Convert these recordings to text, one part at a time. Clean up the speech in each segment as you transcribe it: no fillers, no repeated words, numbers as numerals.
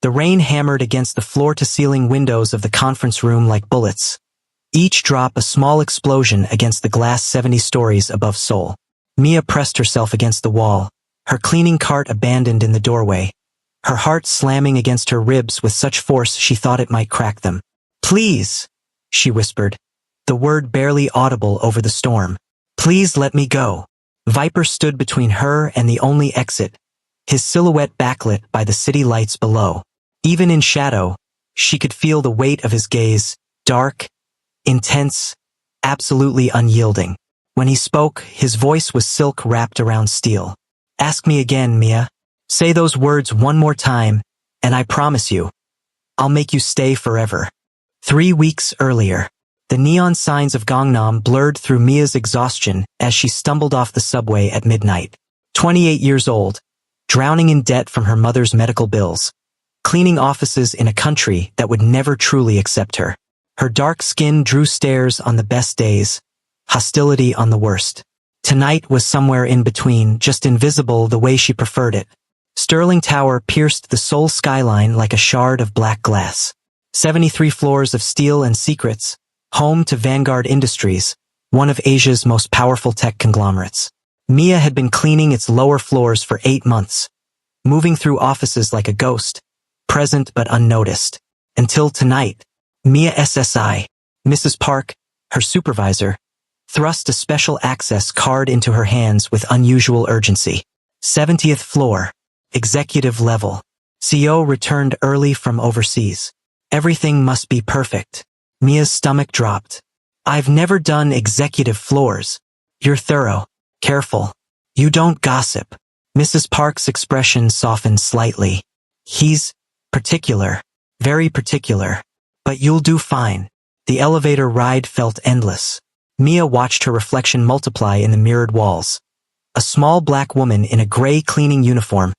The rain hammered against the floor-to-ceiling windows of the conference room like bullets. Each drop a small explosion against the glass 70 stories above Seoul. Mia pressed herself against the wall, her cleaning cart abandoned in the doorway, her heart slamming against her ribs with such force she thought it might crack them. "Please," she whispered, the word barely audible over the storm. "Please let me go." Viper stood between her and the only exit, his silhouette backlit by the city lights below. Even in shadow, she could feel the weight of his gaze, dark, intense, absolutely unyielding. When he spoke, his voice was silk wrapped around steel. "Ask me again, Mia. Say those words one more time, and I promise you, I'll make you stay forever." 3 weeks earlier, the neon signs of Gangnam blurred through Mia's exhaustion as she stumbled off the subway at midnight. 28 years old, drowning in debt from her mother's medical bills, cleaning offices in a country that would never truly accept her. Her dark skin drew stares on the best days, hostility on the worst. Tonight was somewhere in between, just invisible the way she preferred it. Sterling Tower pierced the Seoul skyline like a shard of black glass. 73 floors of steel and secrets, home to Vanguard Industries, one of Asia's most powerful tech conglomerates. Mia had been cleaning its lower floors for 8 months, moving through offices like a ghost, present but unnoticed. Until tonight, Mia SSI, Mrs. Park, her supervisor, thrust a special access card into her hands with unusual urgency. 70th floor, executive level. CEO returned early from overseas. Everything must be perfect. Mia's stomach dropped. "I've never done executive floors. You're thorough, careful. You don't gossip." Mrs. Park's expression softened slightly. "He's particular, very particular. But you'll do fine." The elevator ride felt endless. Mia watched her reflection multiply in the mirrored walls. A small black woman in a gray cleaning uniform,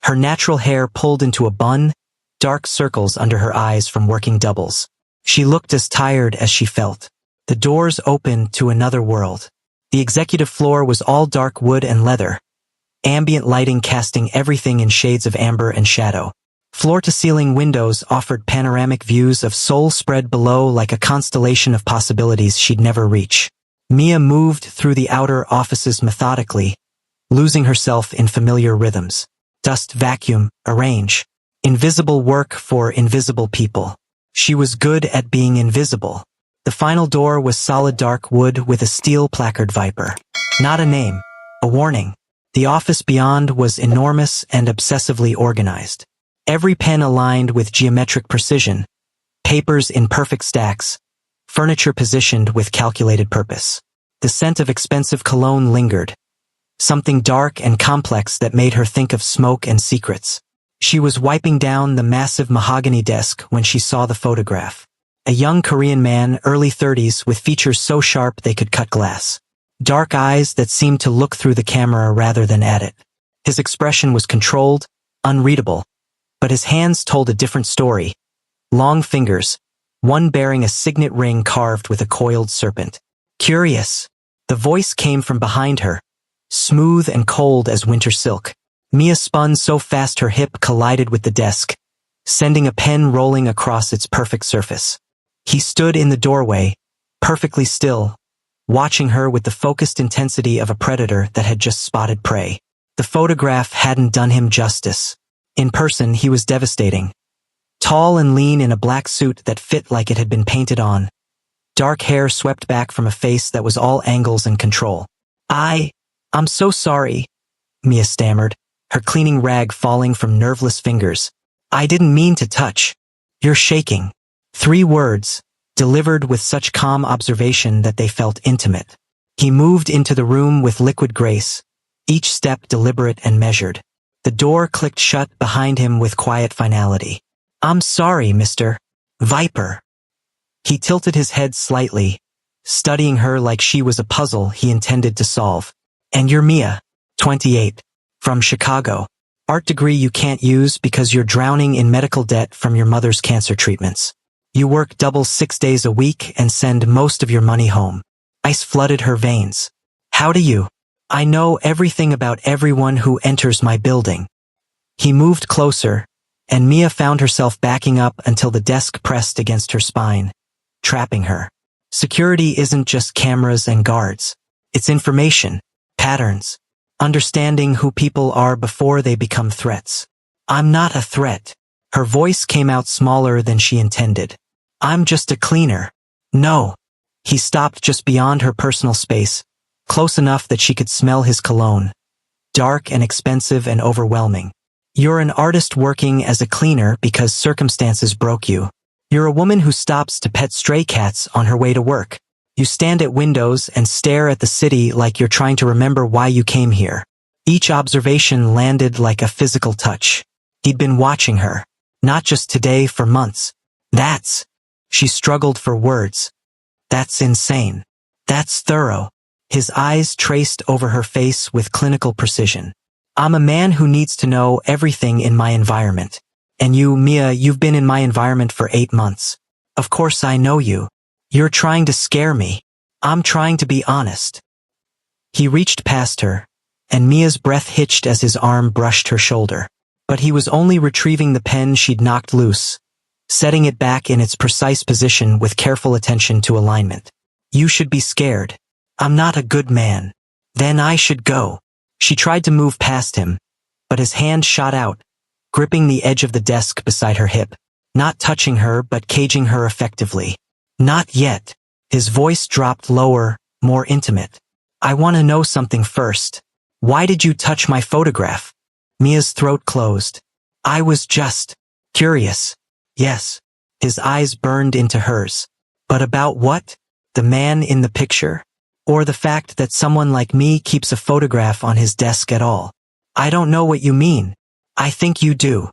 her natural hair pulled into a bun, dark circles under her eyes from working doubles. She looked as tired as she felt. The doors opened to another world. The executive floor was all dark wood and leather, ambient lighting casting everything in shades of amber and shadow. Floor-to-ceiling windows offered panoramic views of Seoul spread below like a constellation of possibilities she'd never reach. Mia moved through the outer offices methodically, losing herself in familiar rhythms. Dust, vacuum, arrange. Invisible work for invisible people. She was good at being invisible. The final door was solid dark wood with a steel placard Viper. Not a name, a warning. The office beyond was enormous and obsessively organized. Every pen aligned with geometric precision, papers in perfect stacks, furniture positioned with calculated purpose. The scent of expensive cologne lingered, something dark and complex that made her think of smoke and secrets. She was wiping down the massive mahogany desk when she saw the photograph. A young Korean man, early 30s, with features so sharp they could cut glass. Dark eyes that seemed to look through the camera rather than at it. His expression was controlled, unreadable, but his hands told a different story. Long fingers, one bearing a signet ring carved with a coiled serpent. "Curious." The voice came from behind her, smooth and cold as winter silk. Mia spun so fast her hip collided with the desk, sending a pen rolling across its perfect surface. He stood in the doorway, perfectly still, watching her with the focused intensity of a predator that had just spotted prey. The photograph hadn't done him justice. In person, he was devastating. Tall and lean in a black suit that fit like it had been painted on. Dark hair swept back from a face that was all angles and control. I'm so sorry," Mia stammered, her cleaning rag falling from nerveless fingers. "I didn't mean to touch. You're shaking." 3 words, delivered with such calm observation that they felt intimate. He moved into the room with liquid grace, each step deliberate and measured. The door clicked shut behind him with quiet finality. "I'm sorry, Mr. Viper." He tilted his head slightly, studying her like she was a puzzle he intended to solve. "And you're Mia, 28, from Chicago. Art degree you can't use because you're drowning in medical debt from your mother's cancer treatments. You work double 6 days a week and send most of your money home." Ice flooded her veins. "How do you? I know everything about everyone who enters my building." He moved closer, and Mia found herself backing up until the desk pressed against her spine, trapping her. Security isn't just cameras and guards. It's information, patterns, understanding who people are before they become threats. I'm not a threat. Her voice came out smaller than she intended. I'm just a cleaner. No. He stopped just beyond her personal space, close enough that she could smell his cologne. Dark and expensive and overwhelming. You're an artist working as a cleaner because circumstances broke you. You're a woman who stops to pet stray cats on her way to work. You stand at windows and stare at the city like you're trying to remember why you came here. Each observation landed like a physical touch. He'd been watching her, not just today, for months. She struggled for words. That's insane. That's thorough. His eyes traced over her face with clinical precision. I'm a man who needs to know everything in my environment. And you, Mia, you've been in my environment for 8 months. Of course I know you. You're trying to scare me. I'm trying to be honest. He reached past her, and Mia's breath hitched as his arm brushed her shoulder. But he was only retrieving the pen she'd knocked loose, setting it back in its precise position with careful attention to alignment. You should be scared. I'm not a good man. Then I should go. She tried to move past him, but his hand shot out, gripping the edge of the desk beside her hip, not touching her but caging her effectively. Not yet. His voice dropped lower, more intimate. I want to know something first. Why did you touch my photograph? Mia's throat closed. I was just curious. Yes. His eyes burned into hers. But about what? The man in the picture? Or the fact that someone like me keeps a photograph on his desk at all? I don't know what you mean. I think you do.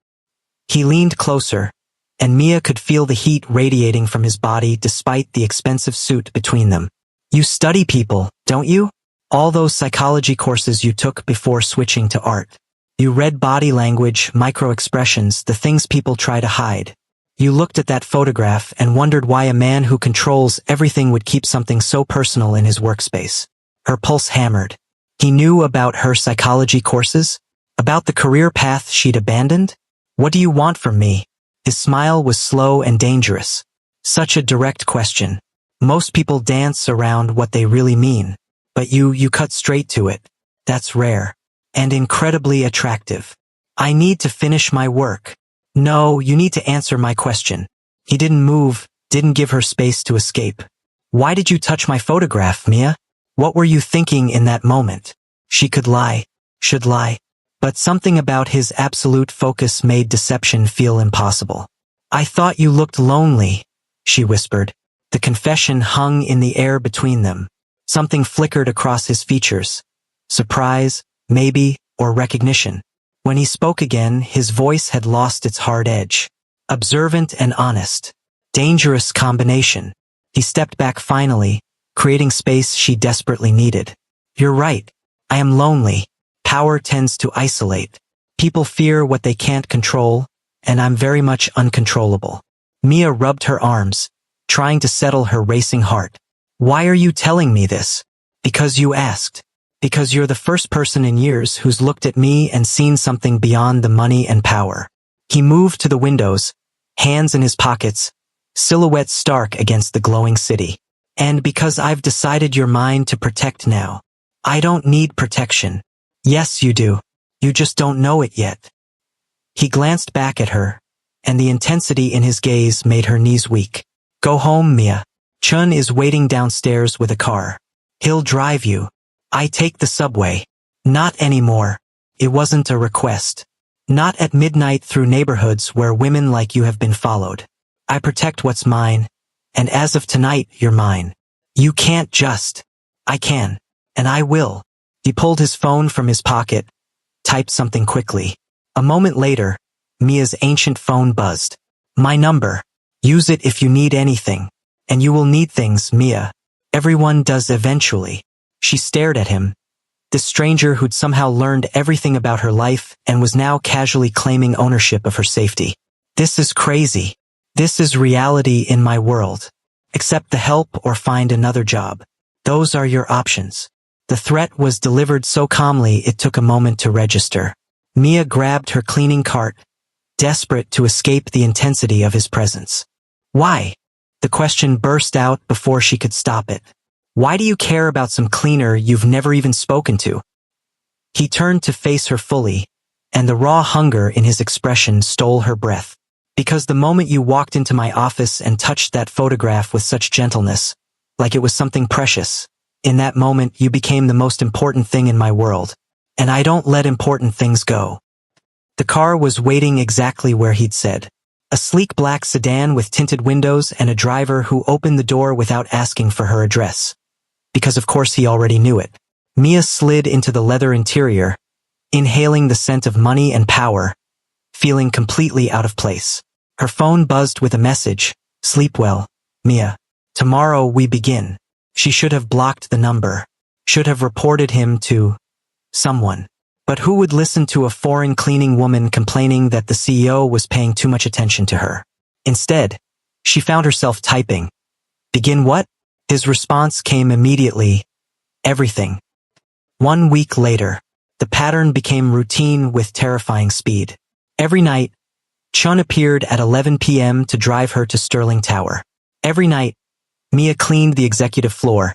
He leaned closer, and Mia could feel the heat radiating from his body despite the expensive suit between them. You study people, don't you? All those psychology courses you took before switching to art. You read body language, micro-expressions, the things people try to hide. You looked at that photograph and wondered why a man who controls everything would keep something so personal in his workspace. Her pulse hammered. He knew about her psychology courses? About the career path she'd abandoned? What do you want from me? His smile was slow and dangerous. Such a direct question. Most people dance around what they really mean. But you cut straight to it. That's rare. And incredibly attractive. I need to finish my work. No, you need to answer my question. He didn't move, didn't give her space to escape. Why did you touch my photograph, Mia? What were you thinking in that moment? She could lie, should lie. But something about his absolute focus made deception feel impossible. I thought you looked lonely, she whispered. The confession hung in the air between them. Something flickered across his features. Surprise, maybe, or recognition. When he spoke again, his voice had lost its hard edge. Observant and honest. Dangerous combination. He stepped back finally, creating space she desperately needed. You're right. I am lonely. Power tends to isolate. People fear what they can't control, and I'm very much uncontrollable. Mia rubbed her arms, trying to settle her racing heart. Why are you telling me this? Because you asked. Because you're the first person in years who's looked at me and seen something beyond the money and power. He moved to the windows, hands in his pockets, silhouette stark against the glowing city. And because I've decided you're mine to protect now. I don't need protection. Yes, you do. You just don't know it yet. He glanced back at her, and the intensity in his gaze made her knees weak. Go home, Mia. Chun is waiting downstairs with a car. He'll drive you. I take the subway. Not anymore. It wasn't a request. Not at midnight through neighborhoods where women like you have been followed. I protect what's mine, and as of tonight, you're mine. You can't just. I can. And I will. He pulled his phone from his pocket, typed something quickly. A moment later, Mia's ancient phone buzzed. My number. Use it if you need anything. And you will need things, Mia. Everyone does eventually. She stared at him. This stranger who'd somehow learned everything about her life and was now casually claiming ownership of her safety. This is crazy. This is reality in my world. Accept the help or find another job. Those are your options. The threat was delivered so calmly it took a moment to register. Mia grabbed her cleaning cart, desperate to escape the intensity of his presence. Why? The question burst out before she could stop it. Why do you care about some cleaner you've never even spoken to? He turned to face her fully, and the raw hunger in his expression stole her breath. Because the moment you walked into my office and touched that photograph with such gentleness, like it was something precious, in that moment you became the most important thing in my world. And I don't let important things go. The car was waiting exactly where he'd said. A sleek black sedan with tinted windows and a driver who opened the door without asking for her address. Because of course he already knew it. Mia slid into the leather interior, inhaling the scent of money and power, feeling completely out of place. Her phone buzzed with a message. Sleep well, Mia. Tomorrow we begin. She should have blocked the number. Should have reported him to someone. But who would listen to a foreign cleaning woman complaining that the CEO was paying too much attention to her? Instead, she found herself typing. Begin what? His response came immediately. Everything. 1 week later, the pattern became routine with terrifying speed. Every night, Chun appeared at 11 p.m. to drive her to Sterling Tower. Every night, Mia cleaned the executive floor,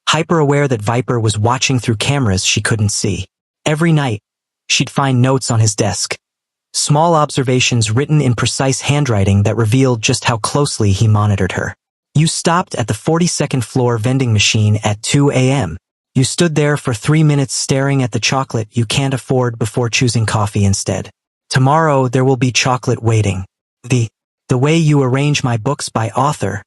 hyper-aware that Viper was watching through cameras she couldn't see. Every night, she'd find notes on his desk. Small observations written in precise handwriting that revealed just how closely he monitored her. You stopped at the 42nd floor vending machine at 2 a.m. You stood there for 3 minutes staring at the chocolate you can't afford before choosing coffee instead. Tomorrow there will be chocolate waiting. The way you arrange my books by author,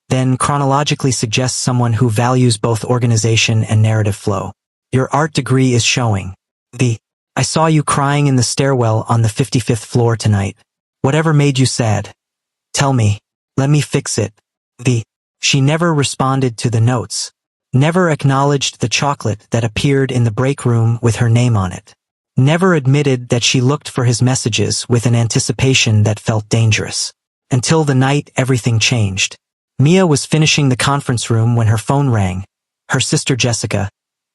then chronologically suggests someone who values both organization and narrative flow. Your art degree is showing. I saw you crying in the stairwell on the 55th floor tonight. Whatever made you sad? Tell me. Let me fix it. She never responded to the notes. Never acknowledged the chocolate that appeared in the break room with her name on it. Never admitted that she looked for his messages with an anticipation that felt dangerous. Until the night everything changed. Mia was finishing the conference room when her phone rang. Her sister Jessica,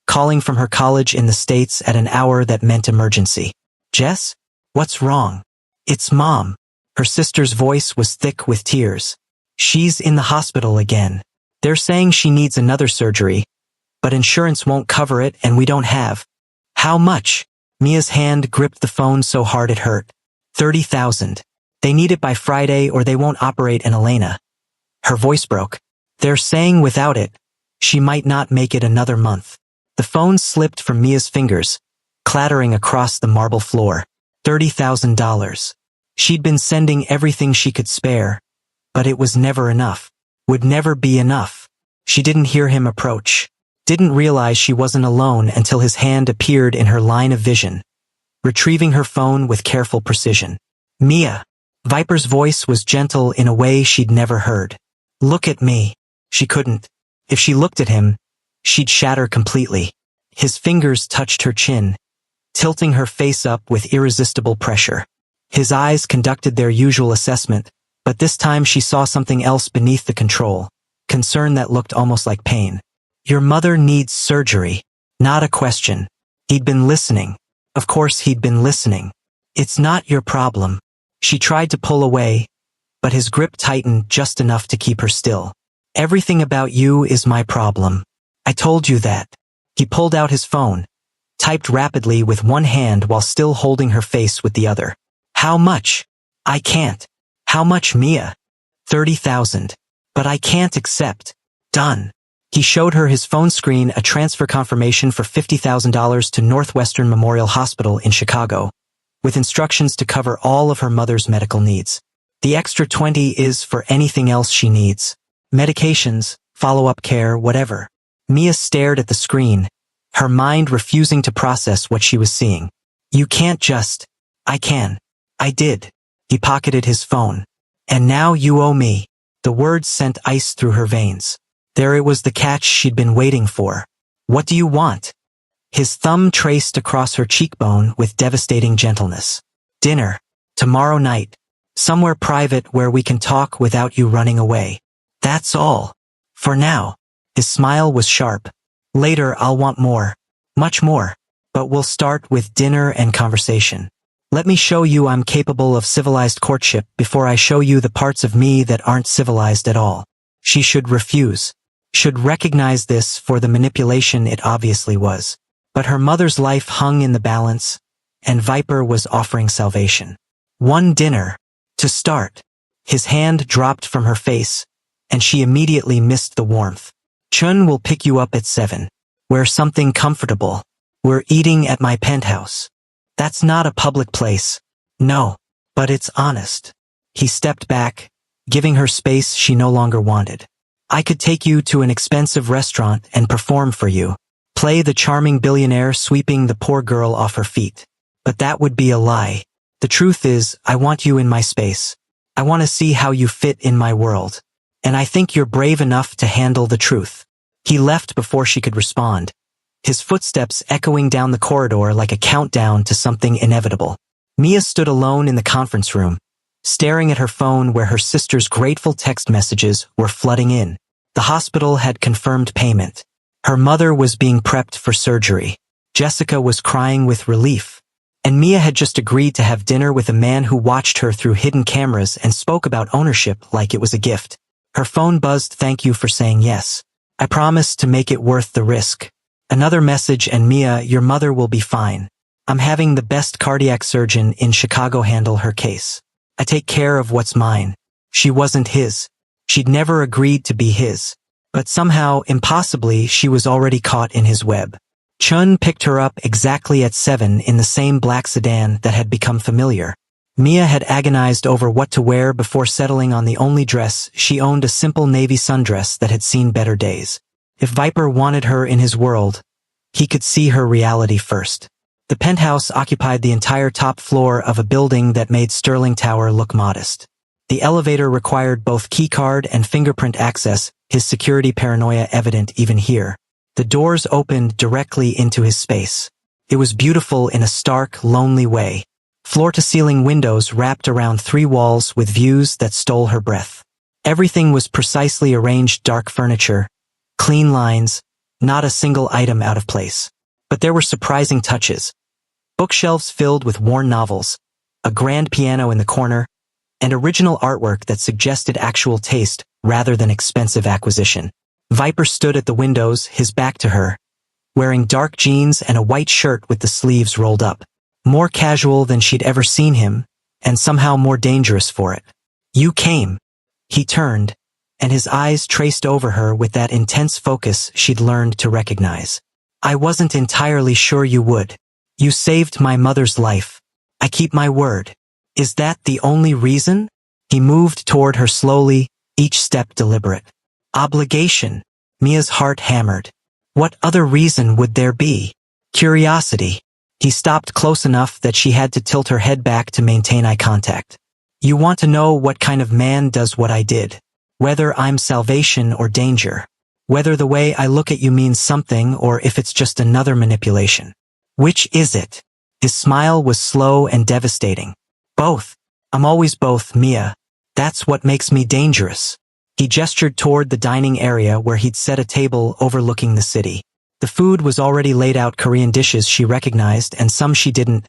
calling from her college in the States at an hour that meant emergency. Jess? What's wrong? It's Mom. Her sister's voice was thick with tears. She's in the hospital again. They're saying she needs another surgery, but insurance won't cover it and we don't have. How much? Mia's hand gripped the phone so hard it hurt. 30,000. They need it by Friday or they won't operate in Elena. Her voice broke. They're saying without it, she might not make it another month. The phone slipped from Mia's fingers, clattering across the marble floor. $30,000. She'd been sending everything she could spare, but it was never enough. Would never be enough. She didn't hear him approach. Didn't realize she wasn't alone until his hand appeared in her line of vision, retrieving her phone with careful precision. Mia. Viper's voice was gentle in a way she'd never heard. Look at me. She couldn't. If she looked at him, she'd shatter completely. His fingers touched her chin, tilting her face up with irresistible pressure. His eyes conducted their usual assessment, but this time she saw something else beneath the control, concern that looked almost like pain. Your mother needs surgery. Not a question. He'd been listening. Of course he'd been listening. It's not your problem. She tried to pull away, but his grip tightened just enough to keep her still. Everything about you is my problem. I told you that. He pulled out his phone, typed rapidly with one hand while still holding her face with the other. How much? I can't. How much, Mia? 30,000. But I can't accept. Done. He showed her his phone screen, a transfer confirmation for $50,000 to Northwestern Memorial Hospital in Chicago, with instructions to cover all of her mother's medical needs. The extra 20 is for anything else she needs. Medications, follow-up care, whatever. Mia stared at the screen, her mind refusing to process what she was seeing. You can't just. I can. I did. He pocketed his phone. And now you owe me. The words sent ice through her veins. There it was, the catch she'd been waiting for. What do you want? His thumb traced across her cheekbone with devastating gentleness. Dinner. Tomorrow night. Somewhere private where we can talk without you running away. That's all. For now. His smile was sharp. Later I'll want more. Much more. But we'll start with dinner and conversation. Let me show you I'm capable of civilized courtship before I show you the parts of me that aren't civilized at all. She should refuse. Should recognize this for the manipulation it obviously was. But her mother's life hung in the balance, and Viper was offering salvation. One dinner. To start. His hand dropped from her face, and she immediately missed the warmth. Chun will pick you up at 7. Wear something comfortable. We're eating at my penthouse. That's not a public place. No, but it's honest. He stepped back, giving her space she no longer wanted. I could take you to an expensive restaurant and perform for you. Play the charming billionaire sweeping the poor girl off her feet. But that would be a lie. The truth is, I want you in my space. I want to see how you fit in my world. And I think you're brave enough to handle the truth. He left before she could respond, his footsteps echoing down the corridor like a countdown to something inevitable. Mia stood alone in the conference room, staring at her phone where her sister's grateful text messages were flooding in. The hospital had confirmed payment. Her mother was being prepped for surgery. Jessica was crying with relief. And Mia had just agreed to have dinner with a man who watched her through hidden cameras and spoke about ownership like it was a gift. Her phone buzzed. Thank you for saying yes. I promise to make it worth the risk. Another message and Mia, your mother will be fine. I'm having the best cardiac surgeon in Chicago handle her case. I take care of what's mine. She wasn't his. She'd never agreed to be his. But somehow, impossibly, she was already caught in his web. Chun picked her up exactly at 7 in the same black sedan that had become familiar. Mia had agonized over what to wear before settling on the only dress she owned, a simple navy sundress that had seen better days. If Viper wanted her in his world, he could see her reality first. The penthouse occupied the entire top floor of a building that made Sterling Tower look modest. The elevator required both keycard and fingerprint access, his security paranoia evident even here. The doors opened directly into his space. It was beautiful in a stark, lonely way. Floor-to-ceiling windows wrapped around 3 walls with views that stole her breath. Everything was precisely arranged, dark furniture, clean lines, not a single item out of place. But there were surprising touches. Bookshelves filled with worn novels, a grand piano in the corner, and original artwork that suggested actual taste rather than expensive acquisition. Viper stood at the windows, his back to her, wearing dark jeans and a white shirt with the sleeves rolled up. More casual than she'd ever seen him, and somehow more dangerous for it. You came. He turned, and his eyes traced over her with that intense focus she'd learned to recognize. I wasn't entirely sure you would. You saved my mother's life. I keep my word. Is that the only reason? He moved toward her slowly, each step deliberate. Obligation. Mia's heart hammered. What other reason would there be? Curiosity. He stopped close enough that she had to tilt her head back to maintain eye contact. You want to know what kind of man does what I did? Whether I'm salvation or danger. Whether the way I look at you means something or if it's just another manipulation. Which is it? His smile was slow and devastating. Both. I'm always both, Mia. That's what makes me dangerous. He gestured toward the dining area where he'd set a table overlooking the city. The food was already laid out, Korean dishes she recognized and some she didn't,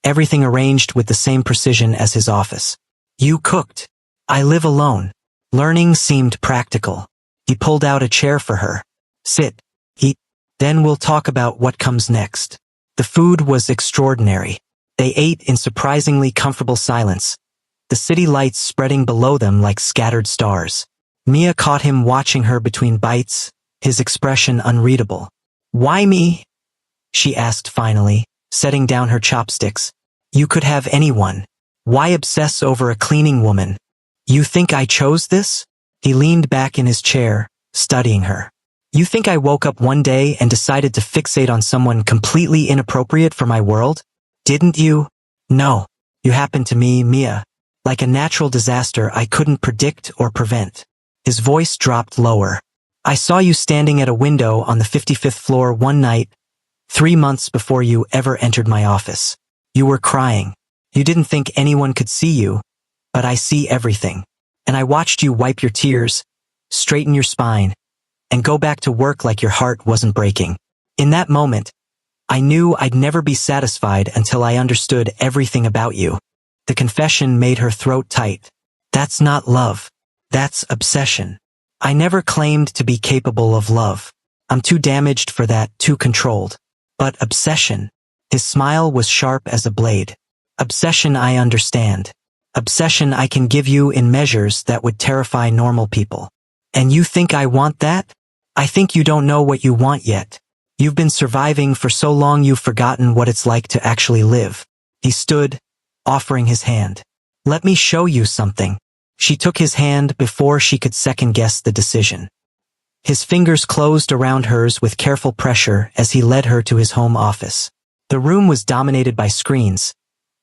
everything arranged with the same precision as his office. You cooked. I live alone. Learning seemed practical. He pulled out a chair for her. Sit. Eat. Then we'll talk about what comes next. The food was extraordinary. They ate in surprisingly comfortable silence, the city lights spreading below them like scattered stars. Mia caught him watching her between bites, his expression unreadable. Why me? She asked finally, setting down her chopsticks. You could have anyone. Why obsess over a cleaning woman? You think I chose this? He leaned back in his chair, studying her. You think I woke up one day and decided to fixate on someone completely inappropriate for my world? Didn't you? No. You happened to me, Mia. Like a natural disaster I couldn't predict or prevent. His voice dropped lower. I saw you standing at a window on the 55th floor one night, 3 months before you ever entered my office. You were crying. You didn't think anyone could see you, but I see everything. And I watched you wipe your tears, straighten your spine, and go back to work like your heart wasn't breaking. In that moment, I knew I'd never be satisfied until I understood everything about you. The confession made her throat tight. That's not love. That's obsession. I never claimed to be capable of love. I'm too damaged for that, too controlled. But obsession. His smile was sharp as a blade. Obsession I understand. Obsession I can give you in measures that would terrify normal people. And you think I want that? I think you don't know what you want yet. You've been surviving for so long you've forgotten what it's like to actually live. He stood, offering his hand. Let me show you something. She took his hand before she could second-guess the decision. His fingers closed around hers with careful pressure as he led her to his home office. The room was dominated by screens,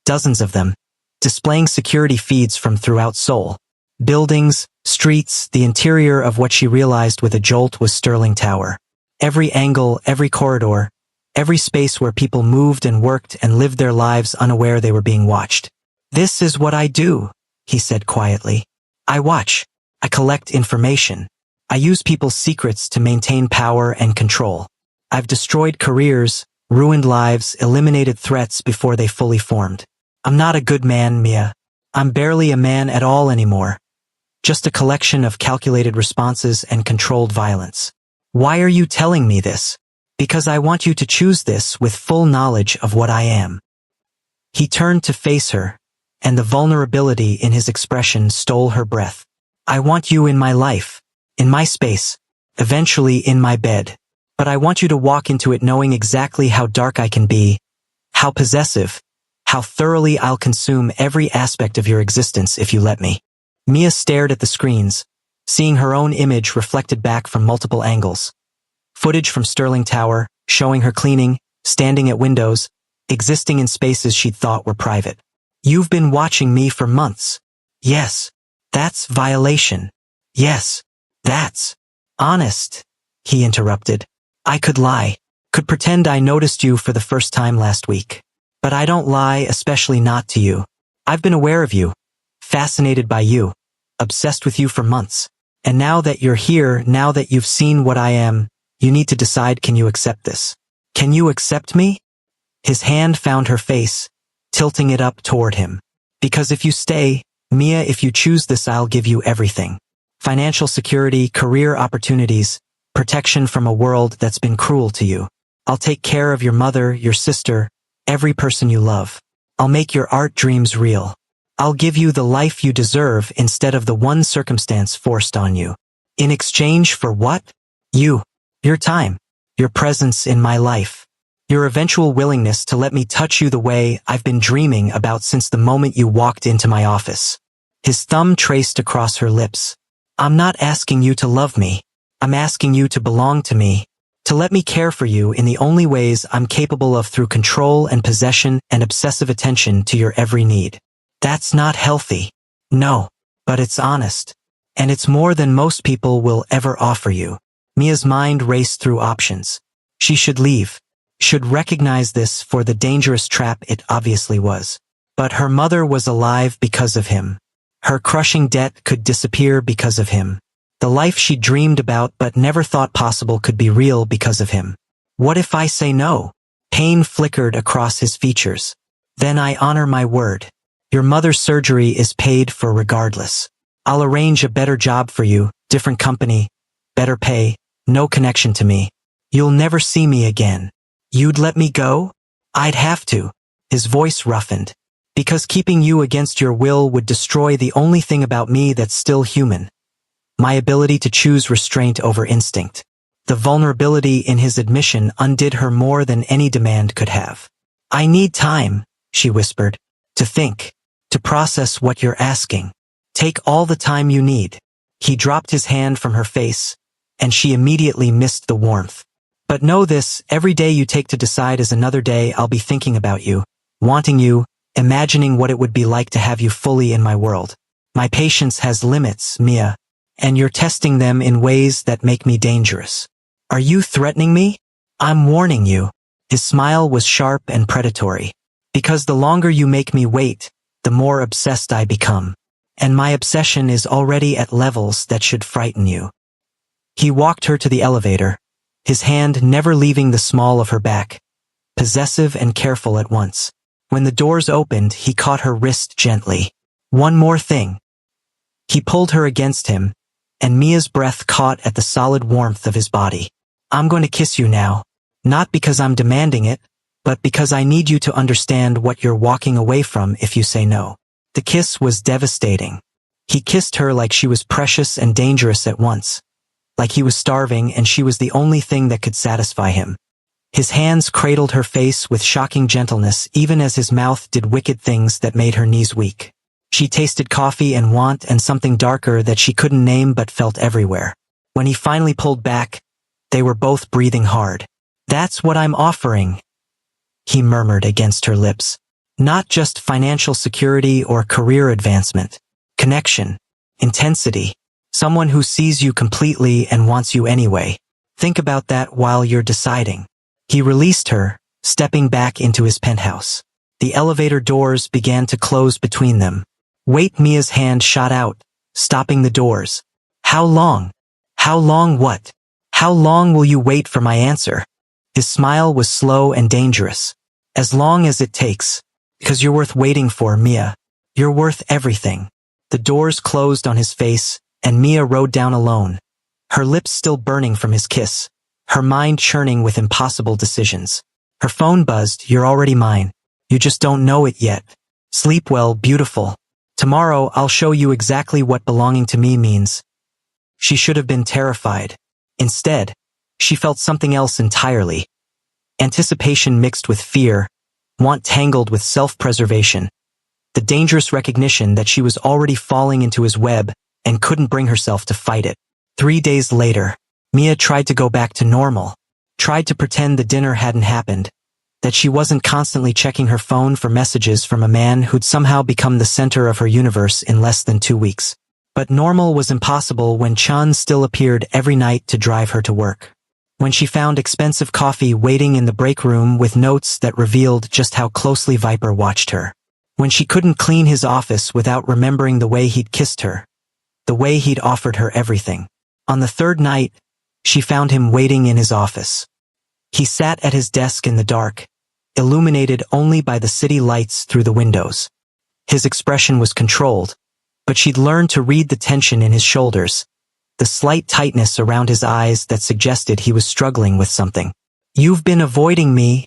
dozens of them, displaying security feeds from throughout Seoul. Buildings, streets, the interior of what she realized with a jolt was Sterling Tower. Every angle, every corridor, every space where people moved and worked and lived their lives unaware they were being watched. This is what I do, he said quietly. I watch. I collect information. I use people's secrets to maintain power and control. I've destroyed careers, ruined lives, eliminated threats before they fully formed. I'm not a good man, Mia. I'm barely a man at all anymore. Just a collection of calculated responses and controlled violence. Why are you telling me this? Because I want you to choose this with full knowledge of what I am. He turned to face her, and the vulnerability in his expression stole her breath. I want you in my life, in my space, eventually in my bed. But I want you to walk into it knowing exactly how dark I can be, how possessive, how thoroughly I'll consume every aspect of your existence if you let me. Mia stared at the screens, seeing her own image reflected back from multiple angles. Footage from Sterling Tower, showing her cleaning, standing at windows, existing in spaces she'd thought were private. You've been watching me for months. Yes, that's violation. Yes, that's honest, he interrupted. I could lie, could pretend I noticed you for the first time last week. But I don't lie, especially not to you. I've been aware of you, fascinated by you, obsessed with you for months. And now that you're here, now that you've seen what I am, you need to decide, can you accept this? Can you accept me? His hand found her face, tilting it up toward him. Because if you stay, Mia, if you choose this, I'll give you everything. Financial security, career opportunities, protection from a world that's been cruel to you. I'll take care of your mother, your sister, every person you love. I'll make your art dreams real. I'll give you the life you deserve instead of the one circumstance forced on you. In exchange for what? You. Your time. Your presence in my life. Your eventual willingness to let me touch you the way I've been dreaming about since the moment you walked into my office. His thumb traced across her lips. I'm not asking you to love me. I'm asking you to belong to me. To let me care for you in the only ways I'm capable of, through control and possession and obsessive attention to your every need. That's not healthy. No, but it's honest. And it's more than most people will ever offer you. Mia's mind raced through options. She should leave. Should recognize this for the dangerous trap it obviously was. But her mother was alive because of him. Her crushing debt could disappear because of him. The life she dreamed about but never thought possible could be real because of him. What if I say no? Pain flickered across his features. Then I honor my word. Your mother's surgery is paid for regardless. I'll arrange a better job for you, different company, better pay, no connection to me. You'll never see me again. You'd let me go? I'd have to. His voice roughened. Because keeping you against your will would destroy the only thing about me that's still human. My ability to choose restraint over instinct. The vulnerability in his admission undid her more than any demand could have. I need time, she whispered, to think, to process what you're asking. Take all the time you need. He dropped his hand from her face, and she immediately missed the warmth. But know this, every day you take to decide is another day I'll be thinking about you, wanting you, imagining what it would be like to have you fully in my world. My patience has limits, Mia, and you're testing them in ways that make me dangerous. Are you threatening me? I'm warning you. His smile was sharp and predatory. Because the longer you make me wait, the more obsessed I become. And my obsession is already at levels that should frighten you. He walked her to the elevator, his hand never leaving the small of her back, possessive and careful at once. When the doors opened, he caught her wrist gently. One more thing. He pulled her against him, and Mia's breath caught at the solid warmth of his body. I'm going to kiss you now. Not because I'm demanding it, but because I need you to understand what you're walking away from if you say no. The kiss was devastating. He kissed her like she was precious and dangerous at once. Like he was starving and she was the only thing that could satisfy him. His hands cradled her face with shocking gentleness even as his mouth did wicked things that made her knees weak. She tasted coffee and want and something darker that she couldn't name but felt everywhere. When he finally pulled back, they were both breathing hard. That's what I'm offering, he murmured against her lips. Not just financial security or career advancement. Connection. Intensity. Someone who sees you completely and wants you anyway. Think about that while you're deciding. He released her, stepping back into his penthouse. The elevator doors began to close between them. Wait, Mia's hand shot out, stopping the doors. How long? How long what? How long will you wait for my answer? His smile was slow and dangerous. As long as it takes. Because you're worth waiting for, Mia. You're worth everything. The doors closed on his face, and Mia rode down alone. Her lips still burning from his kiss. Her mind churning with impossible decisions. Her phone buzzed. You're already mine. You just don't know it yet. Sleep well, beautiful. Tomorrow I'll show you exactly what belonging to me means. She should have been terrified. Instead, she felt something else entirely. Anticipation mixed with fear, want tangled with self-preservation. The dangerous recognition that she was already falling into his web and couldn't bring herself to fight it. 3 days later, Mia tried to go back to normal, tried to pretend the dinner hadn't happened, that she wasn't constantly checking her phone for messages from a man who'd somehow become the center of her universe in less than 2 weeks. But normal was impossible when Chun still appeared every night to drive her to work. When she found expensive coffee waiting in the break room with notes that revealed just how closely Viper watched her. When she couldn't clean his office without remembering the way he'd kissed her. The way he'd offered her everything. On the third night, she found him waiting in his office. He sat at his desk in the dark, illuminated only by the city lights through the windows. His expression was controlled, but she'd learned to read the tension in his shoulders, the slight tightness around his eyes that suggested he was struggling with something. You've been avoiding me,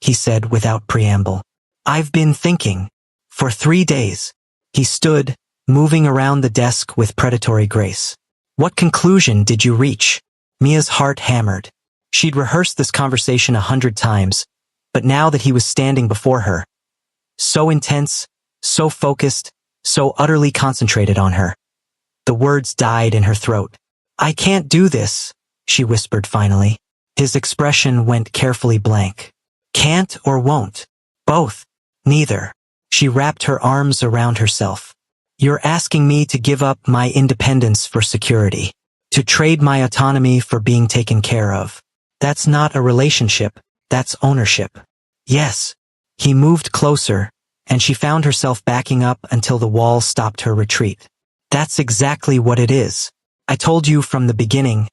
he said without preamble. I've been thinking. For 3 days. He stood, moving around the desk with predatory grace. What conclusion did you reach? Mia's heart hammered. She'd rehearsed this conversation 100 times, but now that he was standing before her, so intense, so focused, so utterly concentrated on her, the words died in her throat. I can't do this, she whispered finally. His expression went carefully blank. Can't or won't? Both. Neither. She wrapped her arms around herself. You're asking me to give up my independence for security, to trade my autonomy for being taken care of. That's not a relationship, that's ownership. Yes. He moved closer, and she found herself backing up until the wall stopped her retreat. That's exactly what it is. I told you from the beginning,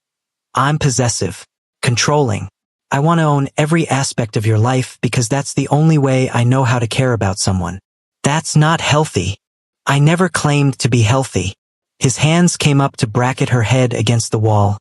I'm possessive, controlling. I want to own every aspect of your life because that's the only way I know how to care about someone. That's not healthy. I never claimed to be healthy. His hands came up to bracket her head against the wall,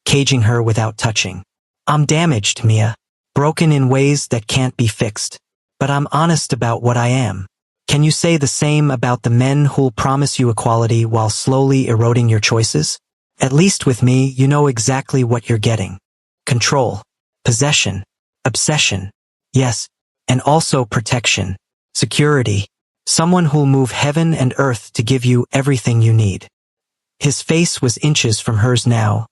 caging her without touching. I'm damaged, Mia, broken in ways that can't be fixed. But I'm honest about what I am. Can you say the same about the men who'll promise you equality while slowly eroding your choices? At least with me, you know exactly what you're getting. Control, possession, obsession. Yes, and also protection, security. Someone who'll move heaven and earth to give you everything you need. His face was inches from hers now,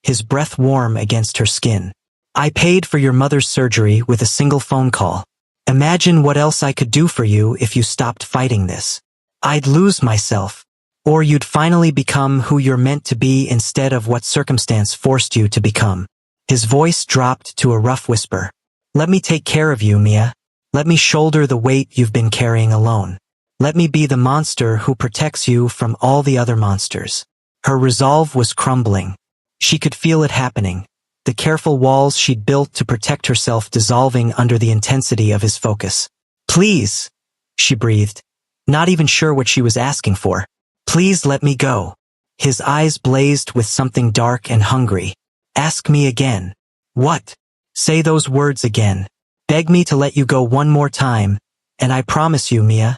his breath warm against her skin. I paid for your mother's surgery with a single phone call. Imagine what else I could do for you if you stopped fighting this. I'd lose myself, or you'd finally become who you're meant to be instead of what circumstance forced you to become. His voice dropped to a rough whisper. Let me take care of you, Mia. Let me shoulder the weight you've been carrying alone. Let me be the monster who protects you from all the other monsters. Her resolve was crumbling. She could feel it happening. the careful walls she'd built to protect herself dissolving under the intensity of his focus. "Please," she breathed, not even sure what she was asking for. "Please let me go." His eyes blazed with something dark and hungry. "Ask me again." "What?" "Say those words again. Beg me to let you go one more time, and I promise you, Mia,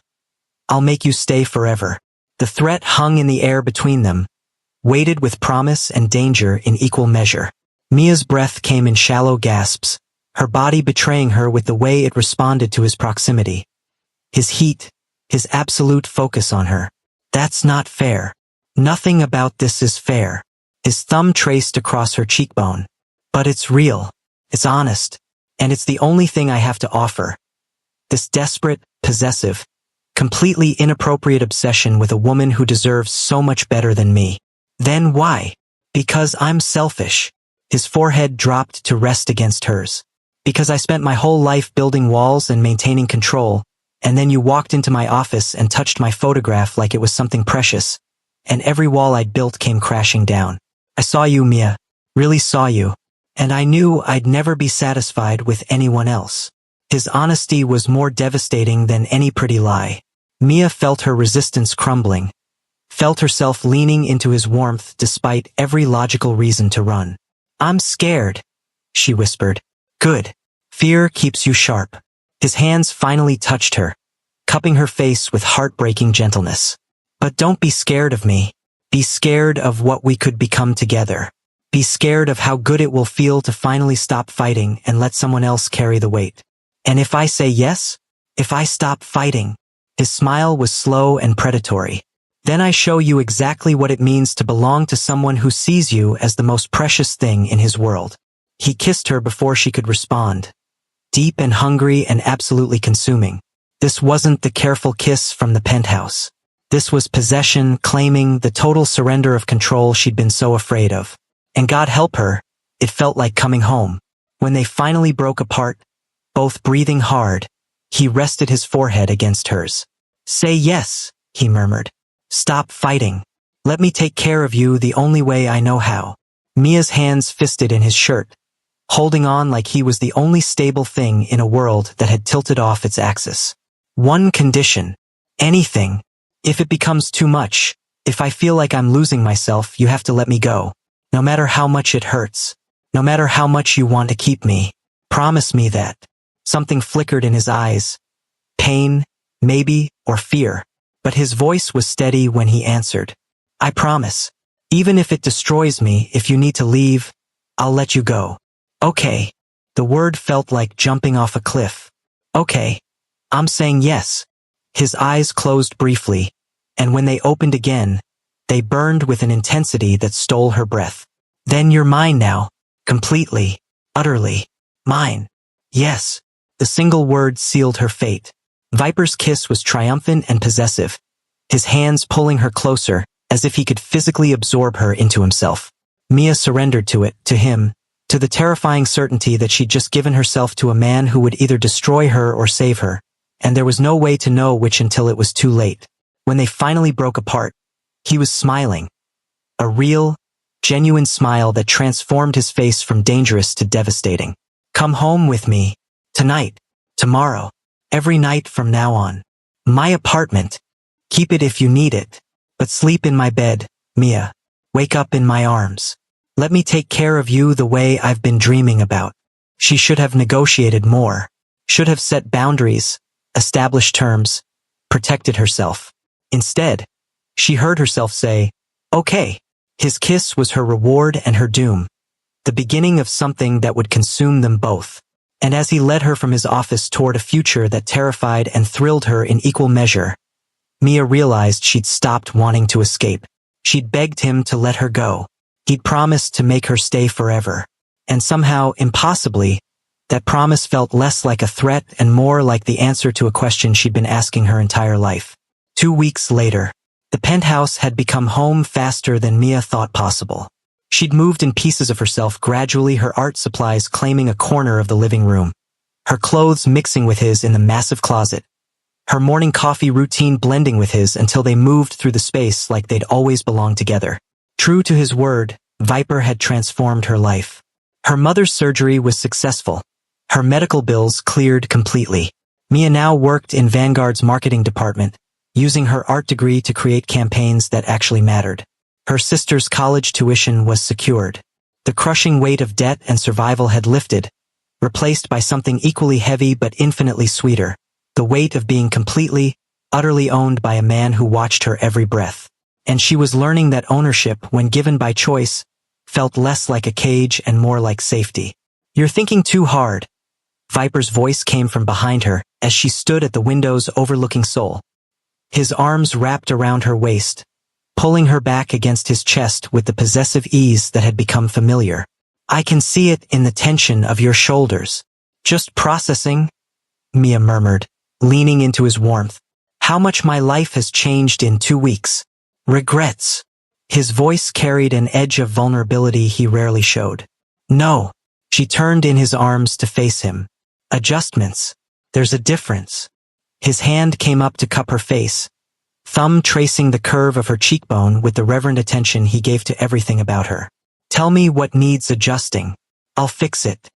I'll make you stay forever." The threat hung in the air between them, weighted with promise and danger in equal measure. Mia's breath came in shallow gasps, her body betraying her with the way it responded to his proximity. His heat, his absolute focus on her. "That's not fair. Nothing about this is fair." His thumb traced across her cheekbone. "But it's real. It's honest. And it's the only thing I have to offer. This desperate, possessive, completely inappropriate obsession with a woman who deserves so much better than me." "Then why?" "Because I'm selfish." His forehead dropped to rest against hers. "Because I spent my whole life building walls and maintaining control, and then you walked into my office and touched my photograph like it was something precious, and every wall I'd built came crashing down. I saw you, Mia, really saw you, and I knew I'd never be satisfied with anyone else." His honesty was more devastating than any pretty lie. Mia felt her resistance crumbling, felt herself leaning into his warmth despite every logical reason to run. "I'm scared," she whispered. "Good. Fear keeps you sharp." His hands finally touched her, cupping her face with heartbreaking gentleness. "But don't be scared of me. Be scared of what we could become together. Be scared of how good it will feel to finally stop fighting and let someone else carry the weight. And if I say yes, if I stop fighting," his smile was slow and predatory, "then I show you exactly what it means to belong to someone who sees you as the most precious thing in his world." He kissed her before she could respond, deep and hungry and absolutely consuming. This wasn't the careful kiss from the penthouse. This was possession, claiming the total surrender of control she'd been so afraid of. And God help her, it felt like coming home. When they finally broke apart, both breathing hard, he rested his forehead against hers. "Say yes," he murmured. "Stop fighting. Let me take care of you the only way I know how." Mia's hands fisted in his shirt, holding on like he was the only stable thing in a world that had tilted off its axis. "One condition. Anything. If it becomes too much, if I feel like I'm losing myself, you have to let me go. No matter how much it hurts. No matter how much you want to keep me. Promise me that." Something flickered in his eyes. Pain, maybe, or fear. But his voice was steady when he answered. "I promise. Even if it destroys me, if you need to leave, I'll let you go." "Okay." The word felt like jumping off a cliff. "Okay. I'm saying yes." His eyes closed briefly, and when they opened again, they burned with an intensity that stole her breath. "Then you're mine now. Completely. Utterly. Mine." "Yes." The single word sealed her fate. Viper's kiss was triumphant and possessive, his hands pulling her closer, as if he could physically absorb her into himself. Mia surrendered to it, to him, to the terrifying certainty that she'd just given herself to a man who would either destroy her or save her, and there was no way to know which until it was too late. When they finally broke apart, he was smiling. A real, genuine smile that transformed his face from dangerous to devastating. "Come home with me. Tonight. Tomorrow. Every night from now on. My apartment. Keep it if you need it. But sleep in my bed, Mia. Wake up in my arms. Let me take care of you the way I've been dreaming about." She should have negotiated more, should have set boundaries, established terms, protected herself. Instead, she heard herself say, "Okay." His kiss was her reward and her doom, the beginning of something that would consume them both. And as he led her from his office toward a future that terrified and thrilled her in equal measure, Mia realized she'd stopped wanting to escape. She'd begged him to let her go. He'd promised to make her stay forever. And somehow, impossibly, that promise felt less like a threat and more like the answer to a question she'd been asking her entire life. 2 weeks later, the penthouse had become home faster than Mia thought possible. She'd moved in pieces of herself gradually, her art supplies claiming a corner of the living room, her clothes mixing with his in the massive closet, her morning coffee routine blending with his until they moved through the space like they'd always belonged together. True to his word, Viper had transformed her life. Her mother's surgery was successful. Her medical bills cleared completely. Mia now worked in Vanguard's marketing department, using her art degree to create campaigns that actually mattered. Her sister's college tuition was secured. The crushing weight of debt and survival had lifted, replaced by something equally heavy but infinitely sweeter, the weight of being completely, utterly owned by a man who watched her every breath. And she was learning that ownership, when given by choice, felt less like a cage and more like safety. "You're thinking too hard." Viper's voice came from behind her as she stood at the windows overlooking Seoul. His arms wrapped around her waist, pulling her back against his chest with the possessive ease that had become familiar. "I can see it in the tension of your shoulders." "Just processing," Mia murmured, leaning into his warmth. "How much my life has changed in 2 weeks. Regrets." His voice carried an edge of vulnerability he rarely showed. "No." She turned in his arms to face him. "Adjustments. There's a difference." His hand came up to cup her face, thumb tracing the curve of her cheekbone with the reverent attention he gave to everything about her. "Tell me what needs adjusting. I'll fix it."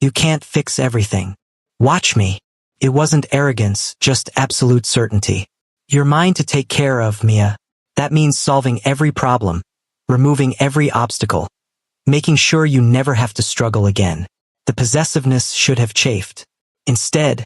"You can't fix everything. Watch me." It wasn't arrogance, just absolute certainty. "You're mine to take care of, Mia. That means solving every problem, removing every obstacle, making sure you never have to struggle again." The possessiveness should have chafed. Instead,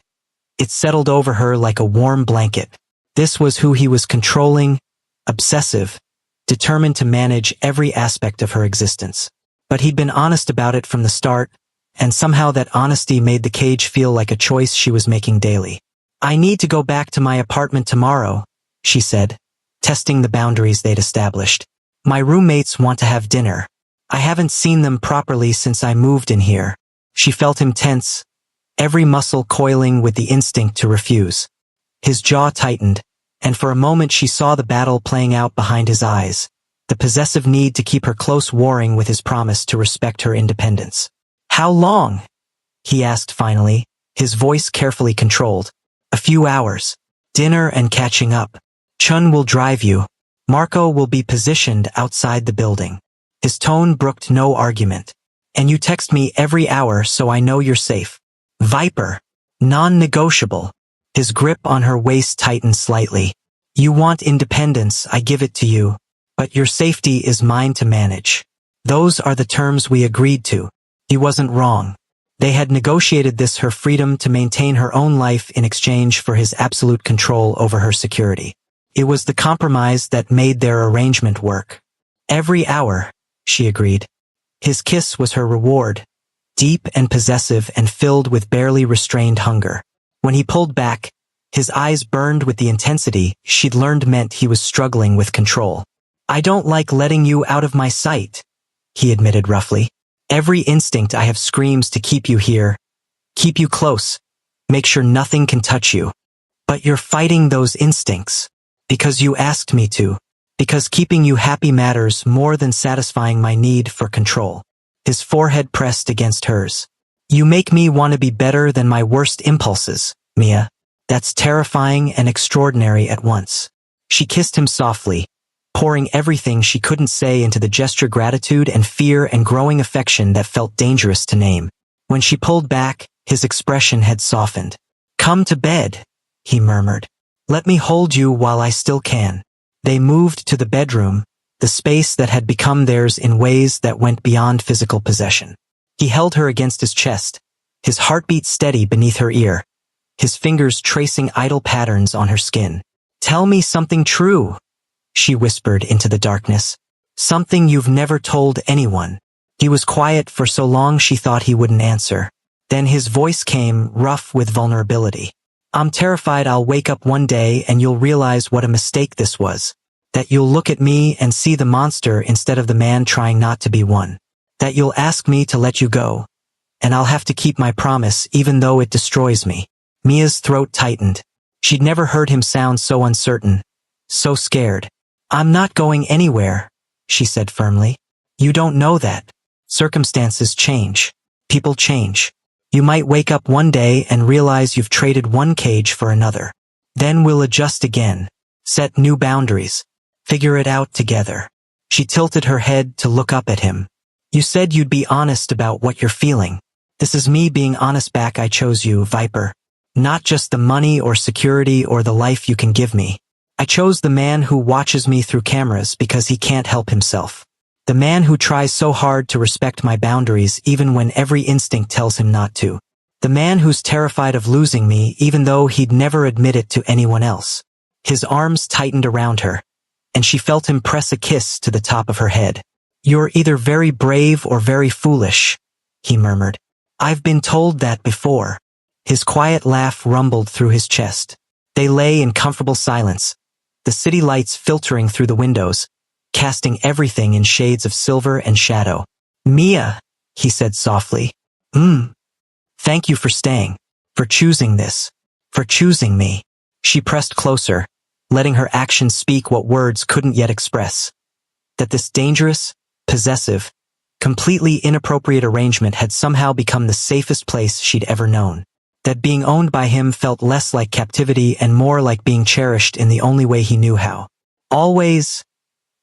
it settled over her like a warm blanket. This was who he was: controlling, obsessive, determined to manage every aspect of her existence. But he'd been honest about it from the start, and somehow that honesty made the cage feel like a choice she was making daily. "I need to go back to my apartment tomorrow," she said, testing the boundaries they'd established. "My roommates want to have dinner. I haven't seen them properly since I moved in here." She felt him tense, every muscle coiling with the instinct to refuse. His jaw tightened, and for a moment she saw the battle playing out behind his eyes, the possessive need to keep her close warring with his promise to respect her independence. "How long?" he asked finally, his voice carefully controlled. "A few hours. Dinner and catching up. Chun will drive you. Marco will be positioned outside the building." His tone brooked no argument. "And you text me every hour so I know you're safe." "Viper. Non-negotiable." His grip on her waist tightened slightly. "You want independence, I give it to you. But your safety is mine to manage. Those are the terms we agreed to." He wasn't wrong. They had negotiated this: her freedom to maintain her own life in exchange for his absolute control over her security. It was the compromise that made their arrangement work. "Every hour," she agreed. His kiss was her reward, deep and possessive and filled with barely restrained hunger. When he pulled back, his eyes burned with the intensity she'd learned meant he was struggling with control. "I don't like letting you out of my sight," he admitted roughly. "Every instinct I have screams to keep you here, keep you close, make sure nothing can touch you. But you're fighting those instincts. Because you asked me to. Because keeping you happy matters more than satisfying my need for control." His forehead pressed against hers. "You make me want to be better than my worst impulses, Mia. That's terrifying and extraordinary at once." She kissed him softly, pouring everything she couldn't say into the gesture: gratitude and fear and growing affection that felt dangerous to name. When she pulled back, his expression had softened. "Come to bed," he murmured. "Let me hold you while I still can." They moved to the bedroom, the space that had become theirs in ways that went beyond physical possession. He held her against his chest, his heartbeat steady beneath her ear, his fingers tracing idle patterns on her skin. "Tell me something true," she whispered into the darkness. "Something you've never told anyone." He was quiet for so long she thought he wouldn't answer. Then his voice came, rough with vulnerability. "I'm terrified I'll wake up one day and you'll realize what a mistake this was. That you'll look at me and see the monster instead of the man trying not to be one. That you'll ask me to let you go. And I'll have to keep my promise even though it destroys me." Mia's throat tightened. She'd never heard him sound so uncertain, so scared. "I'm not going anywhere," she said firmly. "You don't know that. Circumstances change. People change. You might wake up one day and realize you've traded one cage for another. Then we'll adjust again, set new boundaries, figure it out together." She tilted her head to look up at him. You said you'd be honest about what you're feeling. This is me being honest back. I chose you, Viper. Not just the money or security or the life you can give me. I chose the man who watches me through cameras because he can't help himself. The man who tries so hard to respect my boundaries even when every instinct tells him not to. The man who's terrified of losing me even though he'd never admit it to anyone else. His arms tightened around her, and she felt him press a kiss to the top of her head. You're either very brave or very foolish, he murmured. I've been told that before. His quiet laugh rumbled through his chest. They lay in comfortable silence, the city lights filtering through the windows, casting everything in shades of silver and shadow. Mia, he said softly. Thank you for staying, for choosing this, for choosing me. She pressed closer, letting her actions speak what words couldn't yet express. That this dangerous, possessive, completely inappropriate arrangement had somehow become the safest place she'd ever known. That being owned by him felt less like captivity and more like being cherished in the only way he knew how. Always,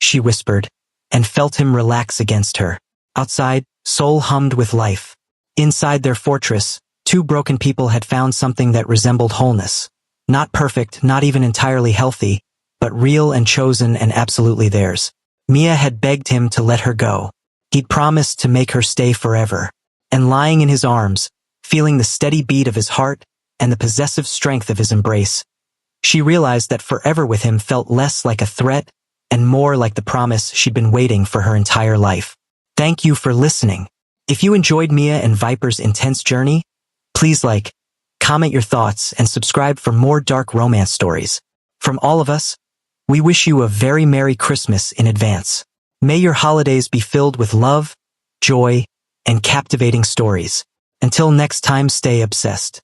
she whispered, and felt him relax against her. Outside, Seoul hummed with life. Inside their fortress, two broken people had found something that resembled wholeness. Not perfect, not even entirely healthy, but real and chosen and absolutely theirs. Mia had begged him to let her go. He'd promised to make her stay forever. And lying in his arms, feeling the steady beat of his heart and the possessive strength of his embrace, she realized that forever with him felt less like a threat and more like the promise she'd been waiting for her entire life. Thank you for listening. If you enjoyed Mia and Viper's intense journey, please like, comment your thoughts, and subscribe for more dark romance stories. From all of us, we wish you a very Merry Christmas in advance. May your holidays be filled with love, joy, and captivating stories. Until next time, stay obsessed.